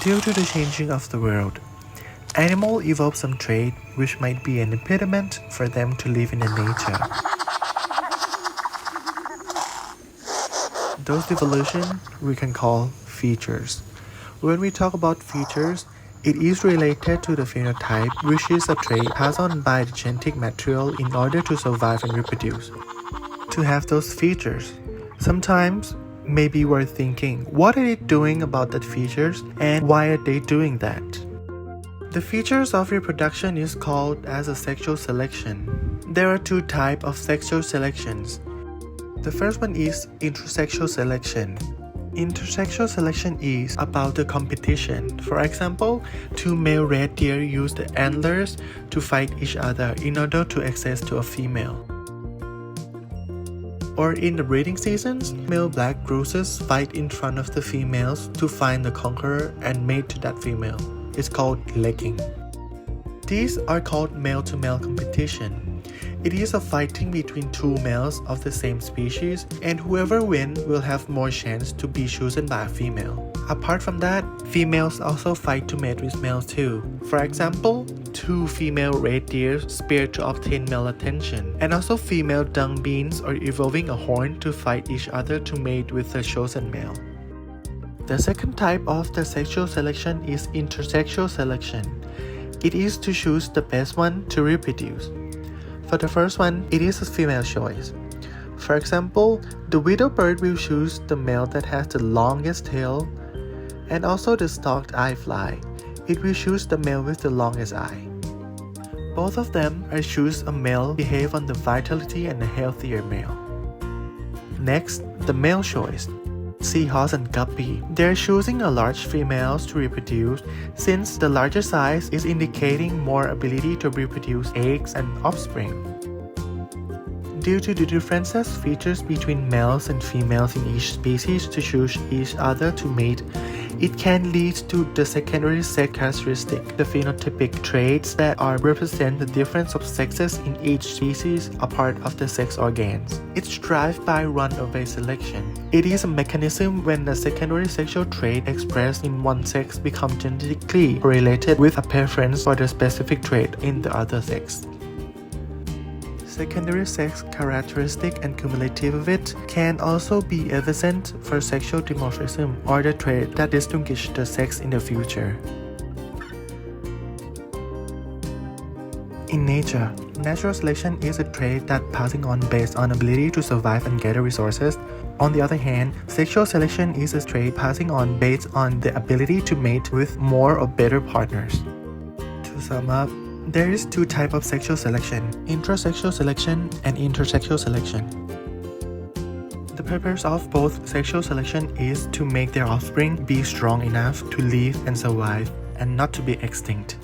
Due to the changing of the world, animals evolve some trait which might be an impediment for them to live in the nature. Those evolution we can call features. When we talk about features, it is related to the phenotype, which is a trait passed on by the genetic material in order to survive and reproduce. To have those features, sometimes maybe we're thinking, what are they doing about that features and why are they doing that? The features of reproduction is called as a sexual selection. There are two types of sexual selections. The first one is intersexual selection. Intersexual selection is about the competition. For example, two male red deer use the antlers to fight each other in order to access to a female. Or in the breeding seasons, male black grousses fight in front of the females to find the conqueror and mate to that female. It's called legging. These are called male-to-male competition. It is a fighting between two males of the same species, and whoever wins will have more chance to be chosen by a female. Apart from that, females also fight to mate with males too. For example, two female red deer spear to obtain male attention, and also female dung beans are evolving a horn to fight each other to mate with the chosen male. The second type of the sexual selection is intersexual selection. It is to choose the best one to reproduce. For the first one, it is a female choice. For example, the widow bird will choose the male that has the longest tail, and also the stalked eye fly. It will choose the male with the longest eye. Both of them are choose a male behave on the vitality and a healthier male. Next, the male choice. Seahorse and guppy. They're choosing a large females to reproduce since the larger size is indicating more ability to reproduce eggs and offspring. Due to the differences features between males and females in each species to choose each other to mate, it can lead to the secondary sex characteristic, the phenotypic traits that represent the difference of sexes in each species are part of the sex organs. It's driven by runaway selection. It is a mechanism when the secondary sexual trait expressed in one sex becomes genetically correlated with a preference for the specific trait in the other sex. Secondary sex characteristic and cumulative of it can also be evident for sexual dimorphism or the trait that distinguish the sex in the future. In nature, natural selection is a trait that passing on based on ability to survive and gather resources. On the other hand, sexual selection is a trait passing on based on the ability to mate with more or better partners. To sum up, there is two types of sexual selection, intrasexual selection and intersexual selection. The purpose of both sexual selection is to make their offspring be strong enough to live and survive and not to be extinct.